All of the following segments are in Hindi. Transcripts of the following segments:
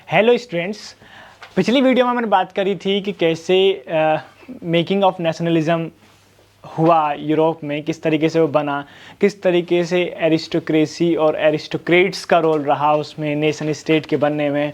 Hello students. पिछली वीडियो में मैंने बात करी थी कि कैसे मेकिंग ऑफ नेशनलिज्म हुआ यूरोप में, किस तरीके से वो बना, किस तरीके से एरिस्टोक्रेसी और एरिस्टोक्रेट्स का रोल रहा उसमें नेशन स्टेट के बनने में।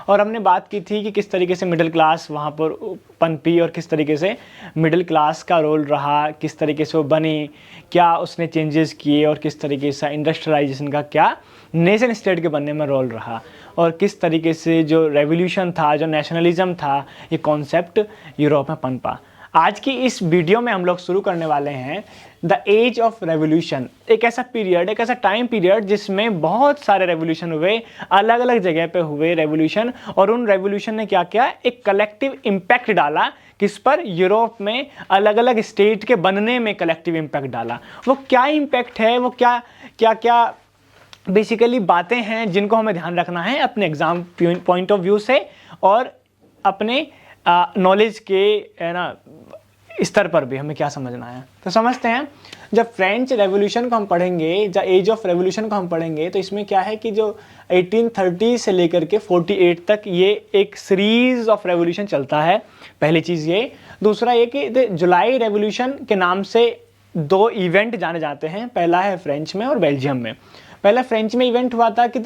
और हमने बात की थी कि किस तरीके से मिडिल क्लास वहाँ पर पनपी और किस तरीके से मिडिल क्लास का रोल रहा, किस तरीके से वो बनी, क्या उसने चेंजेस किए और किस तरीके से इंडस्ट्रियलाइजेशन का क्या नेशन स्टेट के बनने में रोल रहा, और किस तरीके से जो रेवोल्यूशन था, जो नेशनलिज्म था, ये कॉन्सेप्ट यूरोप में पनपा। आज की इस वीडियो में हम लोग शुरू करने वाले हैं द एज ऑफ रेवोल्यूशन। एक ऐसा पीरियड, एक ऐसा टाइम पीरियड जिसमें बहुत सारे रेवोल्यूशन हुए, अलग अलग जगह पे हुए रेवोल्यूशन, और उन रेवोल्यूशन ने क्या किया, एक कलेक्टिव इम्पैक्ट डाला किस पर, यूरोप में अलग अलग स्टेट के बनने में कलेक्टिव इम्पैक्ट डाला। वो क्या इम्पैक्ट है, वो क्या क्या क्या बेसिकली बातें हैं जिनको हमें ध्यान रखना है अपने एग्जाम पॉइंट ऑफ व्यू से और अपने नॉलेज के स्तर पर भी हमें क्या समझना है। तो समझते हैं, जब फ्रेंच रेवोल्यूशन को हम पढ़ेंगे, जब एज ऑफ रेवोल्यूशन को हम पढ़ेंगे, तो इसमें क्या है कि जो 1830 से लेकर के 48 तक ये एक सीरीज ऑफ रेवोल्यूशन चलता है। पहली चीज़ ये। दूसरा ये कि जुलाई रेवोल्यूशन के नाम से दो इवेंट जाने जाते हैं। पहला है फ्रेंच में और बेल्जियम में। पहला फ्रेंच में इवेंट हुआ था कि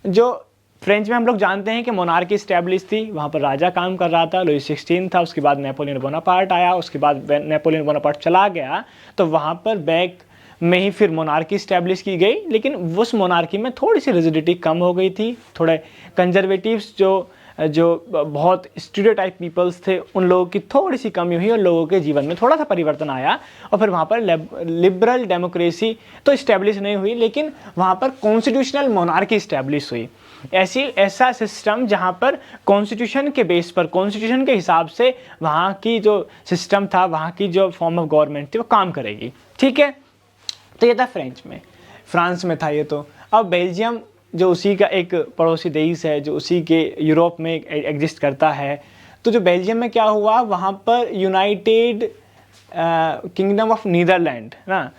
जो फ्रेंच में हम लोग जानते हैं कि मोनार्की स्टैब्लिश थी, वहाँ पर राजा काम कर रहा था, लुई 16 था। उसके बाद नेपोलियन बोनापार्ट आया, उसके बाद नेपोलियन बोनापार्ट चला गया तो वहाँ पर बैक में ही फिर मोनार्की स्टैब्लिश की गई। लेकिन उस मोनार्की में थोड़ी सी रिजिडिटी कम हो गई थी, थोड़े कंजर्वेटिव्स जो बहुत स्टीरियोटाइप पीपल्स थे उन लोगों की थोड़ी सी कमी हुई और लोगों के जीवन में थोड़ा सा परिवर्तन आया। और फिर वहाँ पर लिबरल डेमोक्रेसी तो इस्टेब्लिश नहीं हुई, लेकिन वहाँ पर कॉन्स्टिट्यूशनल मोनार्की इस्टेब्लिश हुई। ऐसा सिस्टम जहाँ पर कॉन्स्टिट्यूशन के बेस पर, कॉन्स्टिट्यूशन के हिसाब से वहाँ की जो सिस्टम था, वहाँ की जो फॉर्म ऑफ गवर्नमेंट थी वो काम करेगी। ठीक है, तो ये था फ्रेंच में। फ्रांस में था ये। तो अब बेल्जियम जो उसी का एक पड़ोसी देश है, जो उसी के यूरोप में एग्जिस्ट करता है। तो जो बेल्जियम में क्या हुआ, वहाँ पर यूनाइटेड किंगडम ऑफ नीदरलैंड ना,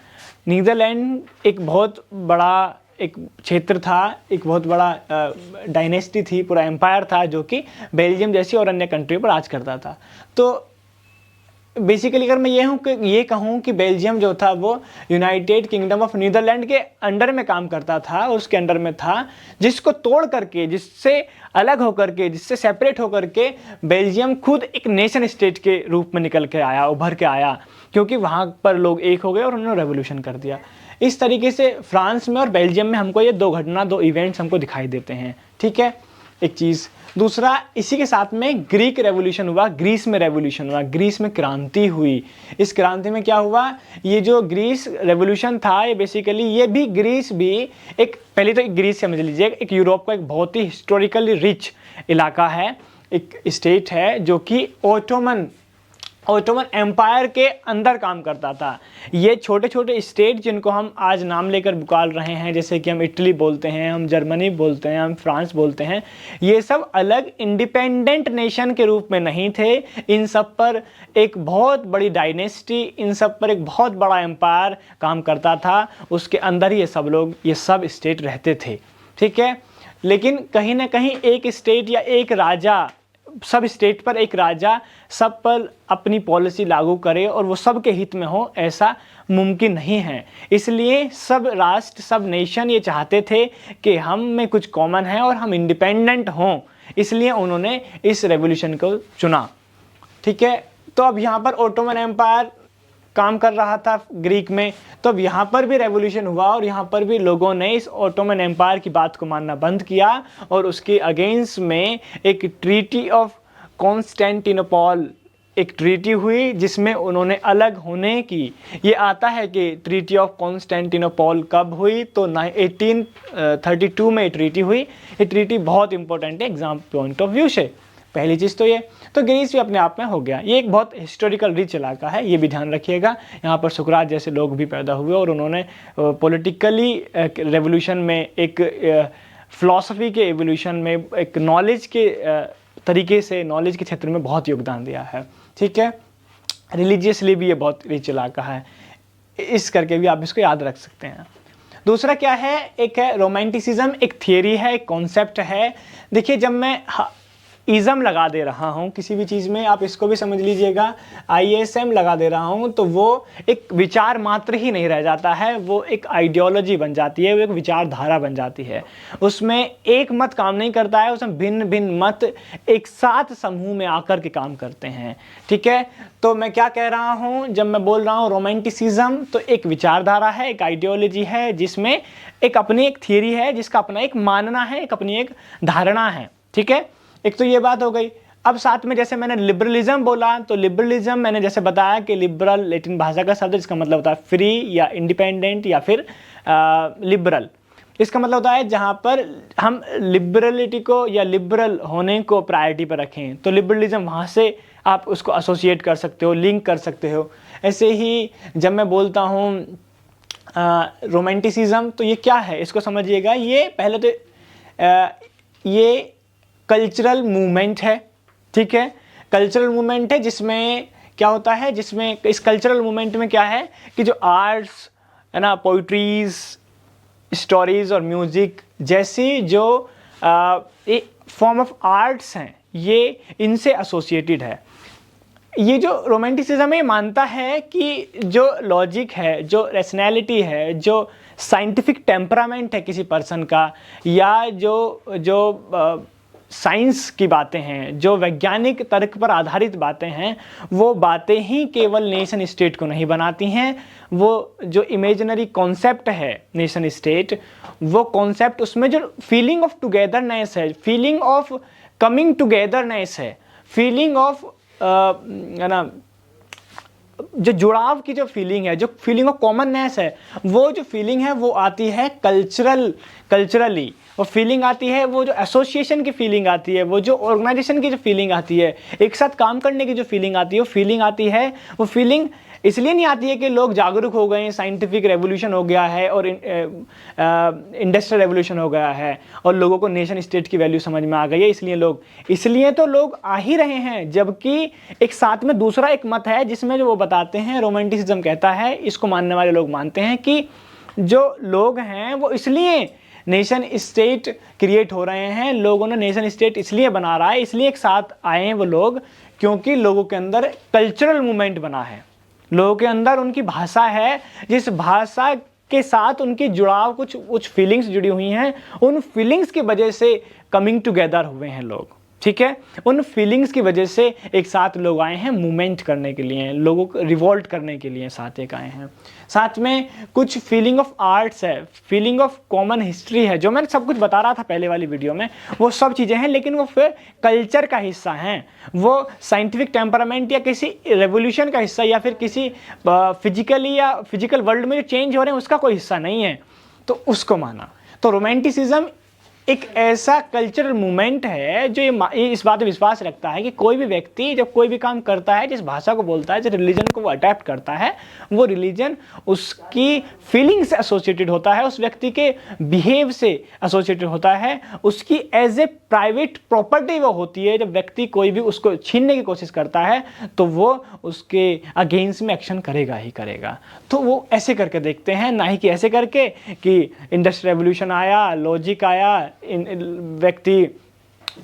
नीदरलैंड एक बहुत बड़ा एक क्षेत्र था, एक बहुत बड़ा डायनेस्टी थी, पूरा एम्पायर था जो कि बेल्जियम जैसी और अन्य कंट्री पर राज करता था। तो बेसिकली अगर मैं ये कहूँ कि बेल्जियम जो था वो यूनाइटेड किंगडम ऑफ नीदरलैंड के अंडर में काम करता था, उसके अंडर में था, जिसको तोड़ करके, जिससे अलग होकर के, जिससे सेपरेट होकर के बेल्जियम खुद एक नेशन स्टेट के रूप में निकल के आया, उभर के आया, क्योंकि वहाँ पर लोग एक हो गए और उन्होंने रेवोल्यूशन कर दिया। इस तरीके से फ्रांस में और बेल्जियम में हमको ये दो इवेंट्स हमको दिखाई देते हैं। ठीक है, एक चीज़। दूसरा, इसी के साथ में ग्रीक रेवोल्यूशन हुआ, ग्रीस में रेवोल्यूशन हुआ, ग्रीस में क्रांति हुई। इस क्रांति में क्या हुआ, ये जो ग्रीस रेवोल्यूशन था, ये बेसिकली ये भी ग्रीस भी एक, पहले तो ग्रीस समझ लीजिए, एक यूरोप का एक बहुत ही हिस्टोरिकली रिच इलाका है, एक स्टेट है जो कि ओटोमन एम्पायर के अंदर काम करता था। ये छोटे छोटे स्टेट जिनको हम आज नाम लेकर पुकार रहे हैं, जैसे कि हम इटली बोलते हैं, हम जर्मनी बोलते हैं, हम फ्रांस बोलते हैं, ये सब अलग इंडिपेंडेंट नेशन के रूप में नहीं थे। इन सब पर एक बहुत बड़ी डायनेस्टी, इन सब पर एक बहुत बड़ा एम्पायर काम करता था, उसके अंदर ही ये सब स्टेट रहते थे। ठीक है, लेकिन कहीं ना कहीं एक स्टेट या एक राजा, सब स्टेट पर एक राजा सब पर अपनी पॉलिसी लागू करे और वो सब के हित में हो, ऐसा मुमकिन नहीं है। इसलिए सब राष्ट्र, सब नेशन ये चाहते थे कि हम में कुछ कॉमन है और हम इंडिपेंडेंट हों, इसलिए उन्होंने इस रेवोल्यूशन को चुना। ठीक है, तो अब यहाँ पर ओटोमन एम्पायर काम कर रहा था ग्रीक में, तो अब यहाँ पर भी रेवोल्यूशन हुआ और यहाँ पर भी लोगों ने इस ओटोमन एम्पायर की बात को मानना बंद किया और उसके अगेंस्ट में एक ट्रीटी ऑफ कॉन्स्टेंटिनोपल, एक ट्रीटी हुई जिसमें उन्होंने अलग होने की, ये आता है कि ट्रीटी ऑफ कॉन्स्टेंटिनोपल कब हुई, तो 1832 में ट्रीटी हुई। ये ट्रीटी बहुत इंपॉर्टेंट है एग्जाम पॉइंट ऑफ व्यू से। पहली चीज़ तो ये। तो ग्रीस भी अपने आप में हो गया, ये एक बहुत हिस्टोरिकल रिच इलाका है, ये भी ध्यान रखिएगा। यहाँ पर सुकरात जैसे लोग भी पैदा हुए और उन्होंने पॉलिटिकली रेवोल्यूशन में, एक फिलॉसफी के एवोल्यूशन में, एक नॉलेज के तरीके से, नॉलेज के क्षेत्र में बहुत योगदान दिया है। ठीक है, रिलीजियसली भी ये बहुत रिच इलाका है, इस करके भी आप इसको याद रख सकते हैं। दूसरा क्या है, एक है रोमांटिसिज्म, एक थियरी है, एक कॉन्सेप्ट है। देखिए जब मैं इज़म लगा दे रहा हूँ किसी भी चीज़ में, आप इसको भी समझ लीजिएगा, ISM लगा दे रहा हूँ, तो वो एक विचार मात्र ही नहीं रह जाता है, वो एक आइडियोलॉजी बन जाती है, वो एक विचारधारा बन जाती है। उसमें एक मत काम नहीं करता है, उसमें भिन्न भिन्न मत एक साथ समूह में आकर के काम करते हैं। ठीक है, तो मैं क्या कह रहा हूँ, जब मैं बोल रहा हूँ रोमांटिसिज्म, तो एक विचारधारा है, एक आइडियोलॉजी है, जिसमें एक अपनी एक थियरी है, जिसका अपना एक मानना है, एक अपनी एक धारणा है। ठीक है, एक तो ये बात हो गई। अब साथ में जैसे मैंने लिबरलिज्म बोला, तो लिबरलिज्म मैंने जैसे बताया कि लिबरल लैटिन भाषा का शब्द, जिसका मतलब होता है फ्री या इंडिपेंडेंट या फिर लिबरल। इसका मतलब होता है जहाँ पर हम लिबरलिटी को या लिबरल होने को प्रायोरिटी पर रखें, तो लिबरलिज्म वहाँ से आप उसको एसोसिएट कर सकते हो, लिंक कर सकते हो। ऐसे ही जब मैं बोलता हूँ रोमांटिसिज्म, तो ये क्या है इसको समझिएगा। ये पहले तो ये कल्चरल मूवमेंट है। ठीक है, कल्चरल मूवमेंट है, जिसमें क्या होता है, जिसमें इस कल्चरल मूवमेंट में क्या है कि जो आर्ट्स है ना, पोइट्रीज, स्टोरीज और म्यूजिक जैसी जो एक फॉर्म ऑफ आर्ट्स हैं, ये इनसे एसोसिएटेड है। ये जो रोमांटिसिज्म है, मानता है कि जो लॉजिक है, जो रैशनैलिटी है, जो साइंटिफिक टेम्परामेंट है किसी पर्सन का, या जो साइंस की बातें हैं, जो वैज्ञानिक तर्क पर आधारित बातें हैं, वो बातें ही केवल नेशन स्टेट को नहीं बनाती हैं। वो जो इमेजिनरी कॉन्सेप्ट है नेशन स्टेट, वो कॉन्सेप्ट, उसमें जो फीलिंग ऑफ टुगेदरनेस है, फीलिंग ऑफ कमिंग टुगेदरनेस है, फीलिंग ऑफ है ना, जो जुड़ाव की जो फीलिंग है, जो फीलिंग ऑफ कॉमननेस है, वो जो फीलिंग है वो आती है कल्चरली। वो फीलिंग आती है, वो जो एसोसिएशन की फीलिंग आती है, वो जो ऑर्गेनाइजेशन की जो फीलिंग आती है, एक साथ काम करने की जो फीलिंग आती है, वो फीलिंग आती है। वो फीलिंग इसलिए नहीं आती है कि लोग जागरूक हो गए, साइंटिफिक रेवोल्यूशन हो गया है और इंडस्ट्रियल रेवोल्यूशन हो गया है और लोगों को नेशन स्टेट की वैल्यू समझ में आ गई है, इसलिए तो लोग आ ही रहे हैं। जबकि एक साथ में दूसरा एक मत है, जिसमें जो वो बताते हैं, रोमांटिसिज्म कहता है, इसको मानने वाले लोग मानते हैं कि जो लोग हैं वो इसलिए नेशन स्टेट क्रिएट हो रहे हैं, लोगों ने नेशन स्टेट इसलिए बना रहा है, इसलिए एक साथ आए हैं वो लोग, क्योंकि लोगों के अंदर कल्चरल मूवमेंट बना है, लोगों के अंदर उनकी भाषा है, जिस भाषा के साथ उनकी जुड़ाव, कुछ फीलिंग्स जुड़ी हुई हैं, उन फीलिंग्स की वजह से कमिंग टुगेदर हुए हैं लोग। ठीक है, उन फीलिंग्स की वजह से एक साथ लोग आए हैं मूवमेंट करने के लिए, लोगों को रिवोल्ट करने के लिए साथ एक आए हैं। साथ में कुछ फीलिंग ऑफ आर्ट्स है, फीलिंग ऑफ कॉमन हिस्ट्री है, जो मैंने सब कुछ बता रहा था पहले वाली वीडियो में, वो सब चीज़ें हैं, लेकिन वो फिर कल्चर का हिस्सा हैं, वो साइंटिफिक टेम्परामेंट या किसी रेवोल्यूशन का हिस्सा, या फिर किसी फिजिकल वर्ल्ड में जो चेंज हो रहे हैं उसका कोई हिस्सा नहीं है, तो उसको माना। तो रोमांटिसिज्म एक ऐसा कल्चरल मूवमेंट है जो ये इस बात में विश्वास रखता है कि कोई भी व्यक्ति जब कोई भी काम करता है, जिस भाषा को बोलता है, जिस रिलीजन को वो अडैप्ट करता है, वो रिलीजन उसकी फीलिंग से एसोसिएटेड होता है, उस व्यक्ति के बिहेव से एसोसिएटेड होता है, उसकी एज ए प्राइवेट प्रॉपर्टी वो होती है। जब व्यक्ति कोई भी उसको छीनने की कोशिश करता है तो वो उसके अगेंस्ट में एक्शन करेगा ही करेगा। तो वो ऐसे करके देखते हैं, ना ही कि ऐसे करके कि इंडस्ट्रियल रेवोल्यूशन आया, लॉजिक आया, व्यक्ति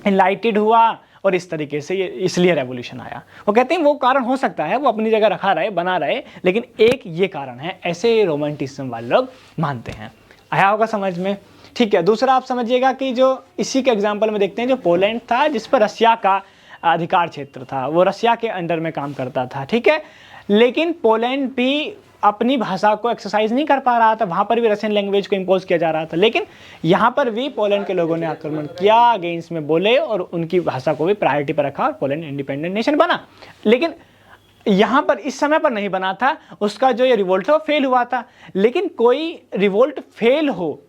इनलाइटेड हुआ और इस तरीके से इसलिए रेवोल्यूशन आया। वो कहते हैं वो कारण हो सकता है, वो अपनी जगह रखा रहे, बना रहे, लेकिन एक ये कारण है, ऐसे रोमांटिसिज्म वाले लोग मानते हैं। आया होगा समझ में? ठीक है, दूसरा आप समझिएगा कि जो इसी के एग्जाम्पल में देखते हैं, जो पोलैंड था, जिस पर रसिया का अधिकार क्षेत्र था, वो रसिया के अंडर में काम करता था। ठीक है, लेकिन पोलैंड भी अपनी भाषा को एक्सरसाइज नहीं कर पा रहा था, वहाँ पर भी रशियन लैंग्वेज को इम्पोज किया जा रहा था, लेकिन यहाँ पर भी पोलैंड के लोगों ने आक्रमण किया, अगेंस्ट में बोले और उनकी भाषा को भी प्रायोरिटी पर रखा और पोलैंड इंडिपेंडेंट नेशन बना। लेकिन यहाँ पर इस समय पर नहीं बना था, उसका जो ये रिवोल्ट था वो फेल हुआ था। लेकिन कोई रिवोल्ट फेल हो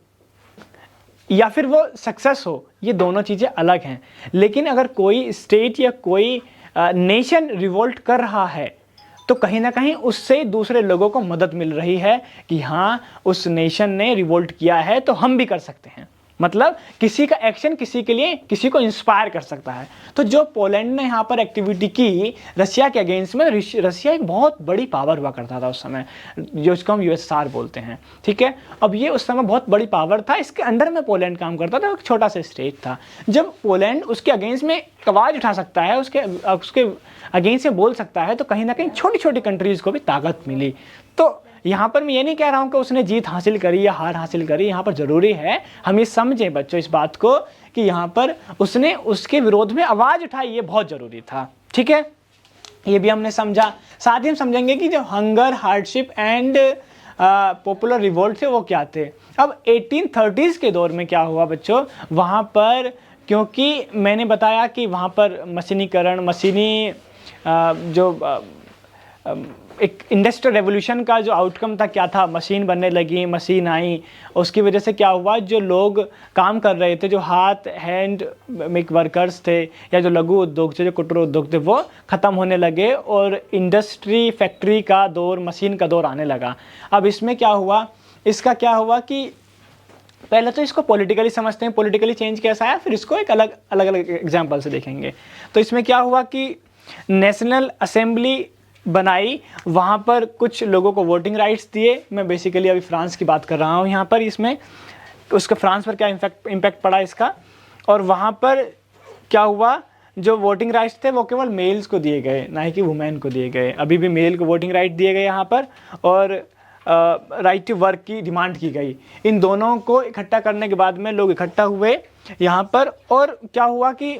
या फिर वो सक्सेस हो, ये दोनों चीज़ें अलग हैं। लेकिन अगर कोई स्टेट या कोई नेशन रिवोल्ट कर रहा है तो कहीं ना कहीं उससे दूसरे लोगों को मदद मिल रही है कि हाँ, उस नेशन ने रिवोल्ट किया है तो हम भी कर सकते हैं। मतलब किसी का एक्शन किसी के लिए किसी को इंस्पायर कर सकता है। तो जो पोलैंड ने यहाँ पर एक्टिविटी की रशिया के अगेंस्ट में, रशिया एक बहुत बड़ी पावर हुआ करता था उस समय, जो इसको हम यूएसएसआर बोलते हैं, ठीक है। अब ये उस समय बहुत बड़ी पावर था, इसके अंडर में पोलैंड काम करता था, एक छोटा सा स्टेट था। जब पोलैंड उसके अगेंस्ट में आवाज़ उठा सकता है, उसके अगेंस्ट में बोल सकता है, तो कहीं ना कहीं छोटी छोटी कंट्रीज़ को भी ताकत मिली। तो यहाँ पर मैं ये नहीं कह रहा हूँ कि उसने जीत हासिल करी या हार हासिल करी, यहाँ पर ज़रूरी है हम ये समझें बच्चों इस बात को कि यहाँ पर उसने उसके विरोध में आवाज़ उठाई, ये बहुत ज़रूरी था, ठीक है। ये भी हमने समझा। साथ ही हम समझेंगे कि जो hunger, hardship and popular revolt थे वो क्या थे। अब 1830s के दौर में क्या हुआ बच्चों, वहाँ पर क्योंकि मैंने बताया कि वहाँ पर मशीनीकरण, एक इंडस्ट्रियल रेवोल्यूशन का जो आउटकम था क्या था, मशीन बनने लगी, मशीन आई, उसकी वजह से क्या हुआ, जो लोग काम कर रहे थे, जो हैंड मेक वर्कर्स थे या जो लघु उद्योग थे, जो कुटीर उद्योग थे, वो ख़त्म होने लगे और इंडस्ट्री, फैक्ट्री का दौर, मशीन का दौर आने लगा। अब इसमें क्या हुआ, इसका क्या हुआ कि पहले तो इसको पॉलिटिकली समझते हैं, पॉलिटिकली चेंज कैसा है, फिर इसको एक अलग अलग एग्जाम्पल से देखेंगे। तो इसमें क्या हुआ कि नेशनल असेंबली बनाई, वहाँ पर कुछ लोगों को वोटिंग राइट्स दिए। मैं बेसिकली अभी फ्रांस की बात कर रहा हूँ यहाँ पर, इसमें उसका फ्रांस पर क्या इम्पैक्ट पड़ा इसका। और वहाँ पर क्या हुआ, जो वोटिंग राइट्स थे वो केवल मेल्स को दिए गए, ना ही कि वुमेन को दिए गए। अभी भी मेल को वोटिंग राइट दिए गए यहाँ पर, और राइट टू वर्क की डिमांड की गई। इन दोनों को इकट्ठा करने के बाद में लोग इकट्ठा हुए यहाँ पर, और क्या हुआ कि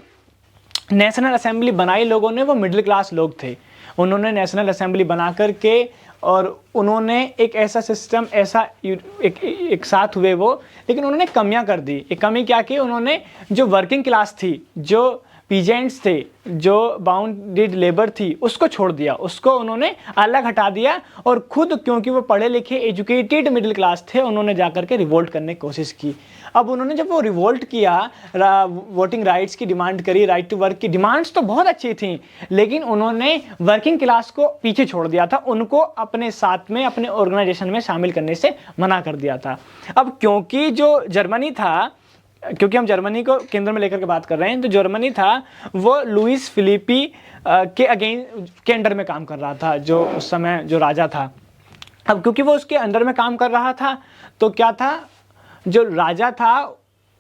नेशनल असेंबली बनाई लोगों ने, वो मिडिल क्लास लोग थे। उन्होंने नेशनल असेंबली बना करके और उन्होंने एक ऐसा सिस्टम, एक साथ हुए वो, लेकिन उन्होंने कमियां कर दी। एक कमी क्या की उन्होंने, जो वर्किंग क्लास थी, जो पीजेंट्स थे, जो बाउंडेड लेबर थी, उसको छोड़ दिया, उसको उन्होंने अलग हटा दिया। और खुद क्योंकि वो पढ़े लिखे एजुकेटेड मिडिल क्लास थे, उन्होंने जाकर के रिवोल्ट करने की कोशिश की। अब उन्होंने जब वो रिवोल्ट किया, वोटिंग राइट्स की डिमांड करी, राइट टू वर्क की डिमांड्स तो बहुत अच्छी थी, लेकिन उन्होंने वर्किंग क्लास को पीछे छोड़ दिया था, उनको अपने साथ में, अपने ऑर्गेनाइजेशन में शामिल करने से मना कर दिया था। अब क्योंकि जो जर्मनी था, क्योंकि हम जर्मनी को केंद्र में लेकर के बात कर रहे हैं, तो जर्मनी था वो लुईस फिलिपी के अंडर में काम कर रहा था, जो उस समय जो राजा था। अब क्योंकि वो उसके अंडर में काम कर रहा था, तो क्या था, जो राजा था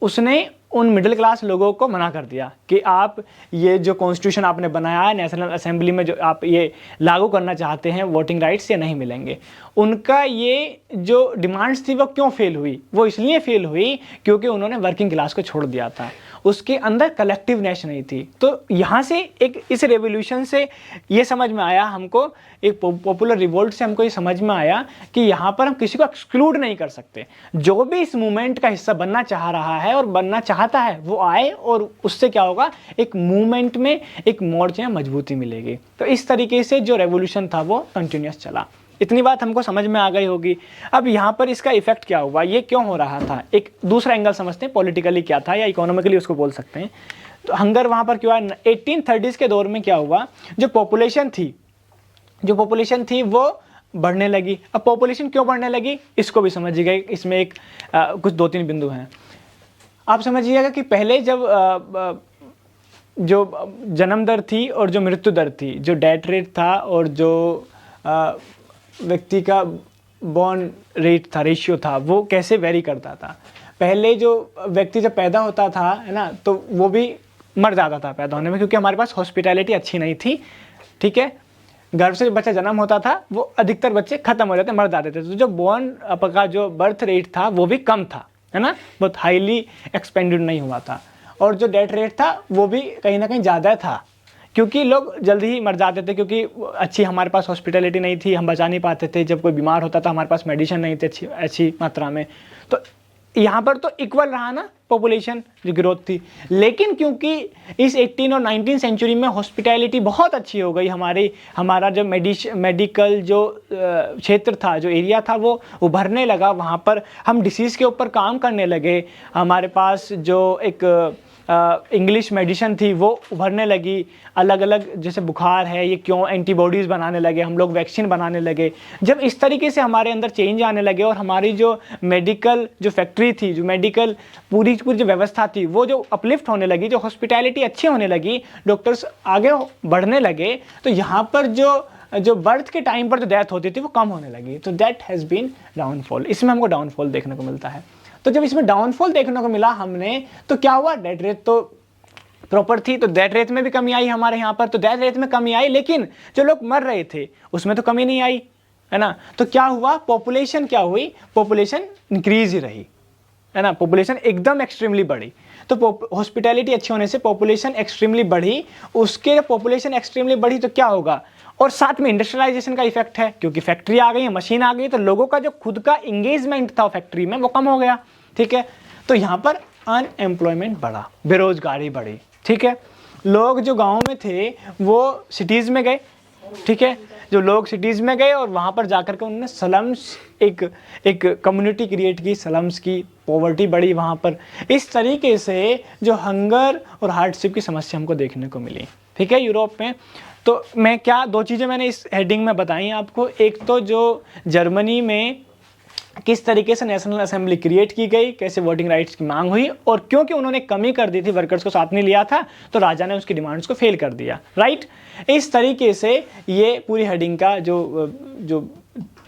उसने उन मिडिल क्लास लोगों को मना कर दिया कि आप ये जो कॉन्स्टिट्यूशन आपने बनाया है नेशनल असेंबली में, जो आप ये लागू करना चाहते हैं, वोटिंग राइट्स, ये नहीं मिलेंगे। उनका ये जो डिमांड्स थी वो क्यों फेल हुई, वो इसलिए फेल हुई क्योंकि उन्होंने वर्किंग क्लास को छोड़ दिया था, उसके अंदर कलेक्टिवनेस नहीं थी। तो यहाँ से एक इस रेवोल्यूशन से ये समझ में आया हमको, एक पॉपुलर रिवोल्ट से हमको ये समझ में आया कि यहाँ पर हम किसी को एक्सक्लूड नहीं कर सकते। जो भी इस मूवमेंट का हिस्सा बनना चाह रहा है और बनना चाहता है, वो आए, और उससे क्या होगा, एक मूवमेंट में, एक मोर्चे में मजबूती मिलेगी। तो इस तरीके से जो रेवोल्यूशन था वो कंटिन्यूस चला। इतनी बात हमको समझ में आ गई होगी। अब यहाँ पर इसका इफेक्ट क्या हुआ, ये क्यों हो रहा था, एक दूसरा एंगल समझते हैं, पॉलिटिकली क्या था या इकोनॉमिकली उसको बोल सकते हैं। तो हंगर वहाँ पर क्यों आया, 1830s के दौर में क्या हुआ, जो पॉपुलेशन थी वो बढ़ने लगी। अब पॉपुलेशन क्यों बढ़ने लगी, इसको भी समझिएगा। इसमें एक कुछ 2-3 बिंदु हैं, आप समझिएगा कि पहले जब जो जन्म दर थी और जो मृत्यु दर थी, जो डेथ रेट था और जो व्यक्ति का बॉर्न रेट था, रेशियो था, वो कैसे वेरी करता था। पहले जो व्यक्ति जब पैदा होता था, है ना, तो वो भी मर जाता था पैदा होने में, क्योंकि हमारे पास हॉस्पिटैलिटी अच्छी नहीं थी, ठीक है। गर्भ से बच्चा जन्म होता था, वो अधिकतर बच्चे खत्म हो जाते, मर जाते थे। तो जो बॉर्न का जो बर्थ रेट था वो भी कम था, है ना, बहुत हाईली एक्सपेंडेड नहीं हुआ था। और जो डेथ रेट था वो भी कहीं ना कहीं ज़्यादा था, क्योंकि लोग जल्दी ही मर जाते थे, क्योंकि अच्छी हमारे पास हॉस्पिटैलिटी नहीं थी, हम बचा नहीं पाते थे। जब कोई बीमार होता था, हमारे पास मेडिसिन नहीं थी अच्छी मात्रा में। तो यहाँ पर तो इक्वल रहा ना पॉपुलेशन जो ग्रोथ थी। लेकिन क्योंकि इस 18 और 19 सेंचुरी में हॉस्पिटैलिटी बहुत अच्छी हो गई, हमारा जो मेडिकल जो क्षेत्र था, जो एरिया था, वो उभरने लगा। वहाँ पर हम डिसीज़ के ऊपर काम करने लगे। हमारे पास जो एक इंग्लिश मेडिसिन थी वो उभरने लगी, अलग अलग जैसे बुखार है ये क्यों, एंटीबॉडीज़ बनाने लगे हम लोग, वैक्सीन बनाने लगे। जब इस तरीके से हमारे अंदर चेंज आने लगे और हमारी जो मेडिकल जो फैक्ट्री थी, जो मेडिकल पूरी जो व्यवस्था थी वो जो अपलिफ्ट होने लगी, जो हॉस्पिटैलिटी अच्छी होने लगी, डॉक्टर्स आगे बढ़ने लगे, तो यहाँ पर जो बर्थ के टाइम पर जो डेथ होती थी वो कम होने लगी। तो दैट हैज़ बीन डाउनफॉल, इसमें हमको डाउनफॉल देखने को मिलता है। तो जब इसमें डाउनफॉल देखने को मिला हमने, तो क्या हुआ, डेथ रेट तो प्रॉपर थी, तो डेथ रेट में भी कमी आई हमारे यहाँ पर, तो डेथ रेट में कमी आई, लेकिन जो लोग मर रहे थे उसमें तो कमी नहीं आई, है ना। तो क्या हुआ, पॉपुलेशन क्या हुई, पॉपुलेशन इंक्रीज ही रही, है ना, पॉपुलेशन एकदम एक्सट्रीमली बढ़ी। तो हॉस्पिटैलिटी अच्छी होने से पॉपुलेशन एक्सट्रीमली बढ़ी, उसके पॉपुलेशन एक्सट्रीमली बढ़ी तो क्या होगा, और साथ में इंडस्ट्रियलाइजेशन का इफेक्ट है, क्योंकि फैक्ट्री आ गई, मशीन आ गई, तो लोगों का जो खुद का इंगेजमेंट था फैक्ट्री में वो कम हो गया, ठीक है। तो यहाँ पर अनएम्प्लॉयमेंट बढ़ा, बेरोजगारी बढ़ी, ठीक है। लोग जो गाँव में थे वो सिटीज़ में गए, ठीक है, जो लोग सिटीज़ में गए और वहाँ पर जाकर के उन्होंने स्लम्स एक कम्युनिटी क्रिएट की, स्लम्स की, पॉवर्टी बढ़ी वहाँ पर। इस तरीके से जो हंगर और हार्डशिप की समस्या हमको देखने को मिली, ठीक है, यूरोप में। तो मैं क्या दो चीज़ें मैंने इस हेडिंग में बताई आपको, एक तो जो जर्मनी में किस तरीके से नेशनल असेंबली क्रिएट की गई, कैसे वोटिंग राइट्स की मांग हुई, और क्योंकि उन्होंने कमी कर दी थी, वर्कर्स को साथ नहीं लिया था, तो राजा ने उसकी डिमांड्स को फेल कर दिया, राइट। इस तरीके से ये पूरी हेडिंग का जो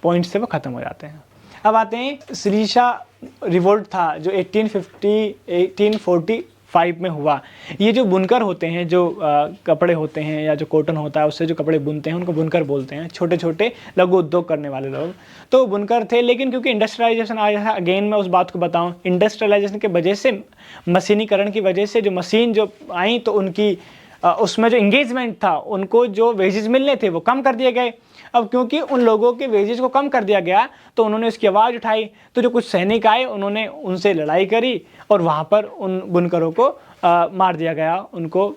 पॉइंट्स थे वो ख़त्म हो जाते हैं। अब आते हैं सिलीशा रिवोल्ट था जो 1845 में हुआ। ये जो बुनकर होते हैं, जो कपड़े होते हैं या जो कॉटन होता है उससे जो कपड़े बुनते हैं उनको बुनकर बोलते हैं, छोटे छोटे लघु उद्योग करने वाले लोग, तो बुनकर थे। लेकिन क्योंकि इंडस्ट्रियलाइजेशन आया था, अगेन मैं उस बात को बताऊं, इंडस्ट्रियलाइजेशन की वजह से, मशीनीकरण की वजह से जो मशीन जो आई, तो उनकी उसमें जो इंगेजमेंट था, उनको जो वेजेस मिलने थे वो कम कर दिए गए। अब क्योंकि उन लोगों के वेजेस को कम कर दिया गया तो उन्होंने उसकी आवाज़ उठाई, तो जो कुछ सैनिक आए उन्होंने उनसे लड़ाई करी और वहाँ पर उन बुनकरों को मार दिया गया, उनको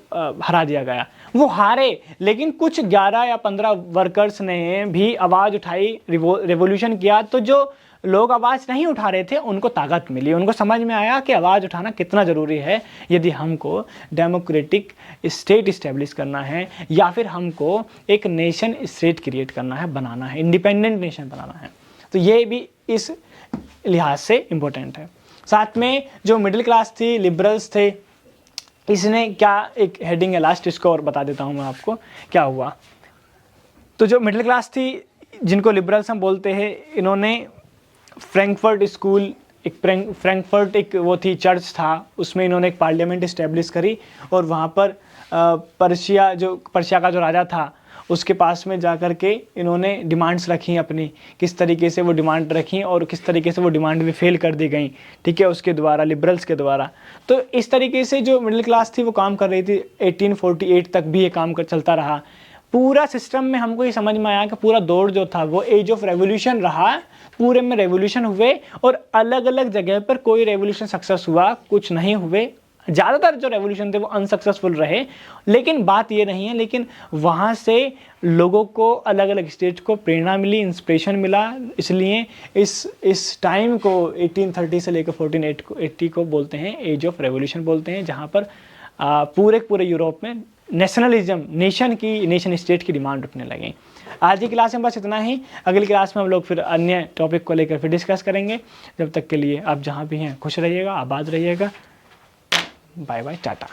हरा दिया गया। वो हारे, लेकिन कुछ 11 या 15 वर्कर्स ने भी आवाज़ उठाई, रेवोल्यूशन किया, तो जो लोग आवाज़ नहीं उठा रहे थे उनको ताकत मिली, उनको समझ में आया कि आवाज़ उठाना कितना ज़रूरी है यदि हमको डेमोक्रेटिक स्टेट इस्टेब्लिश करना है या फिर हमको एक नेशन स्टेट क्रिएट करना है, बनाना है, इंडिपेंडेंट नेशन बनाना है। तो ये भी इस लिहाज से इम्पोर्टेंट है। साथ में जो मिडिल क्लास थी, लिबरल्स थे, इसने क्या एक हेडिंग है लास्ट, इसको और बता देता हूँ मैं आपको क्या हुआ। तो जो मिडिल क्लास थी, जिनको लिबरल्स हम बोलते हैं, इन्होंने फ्रैंकफर्ट स्कूल, फ्रैंकफर्ट एक वो थी, चर्च था, उसमें इन्होंने एक पार्लियामेंट इस्टेब्लिश करी और वहाँ पर पर्शिया का जो राजा था उसके पास में जा कर के इन्होंने डिमांड्स रखी अपनी, किस तरीके से वो डिमांड रखी और किस तरीके से वो डिमांड भी फेल कर दी गई, ठीक है, उसके द्वारा, लिबरल्स के द्वारा। तो इस तरीके से जो मिडिल क्लास थी वो काम कर रही थी। 1848 तक भी ये काम चलता रहा। पूरा सिस्टम में हमको ये समझ में आया कि पूरा दौर जो था वो एज ऑफ रेवोल्यूशन रहा, पूरे में रेवोल्यूशन हुए और अलग अलग जगह पर कोई रेवोल्यूशन सक्सेस हुआ, कुछ नहीं हुए, ज़्यादातर जो रेवोल्यूशन थे वो अनसक्सेसफुल रहे। लेकिन बात ये नहीं है, लेकिन वहाँ से लोगों को, अलग अलग स्टेट को प्रेरणा मिली, इंस्पिरेशन मिला, इसलिए इस टाइम को 1830 से लेकर 1480 को बोलते हैं एज ऑफ रेवोल्यूशन बोलते हैं, जहाँ पर पूरे यूरोप में नेशनलिज्म, नेशन स्टेट की डिमांड उठने लगी। आज की क्लास में बस इतना ही। अगली क्लास में हम लोग फिर अन्य टॉपिक को लेकर फिर डिस्कस करेंगे। जब तक के लिए आप जहाँ भी हैं खुश रहिएगा, आबाद रहिएगा। Bye bye, Tata.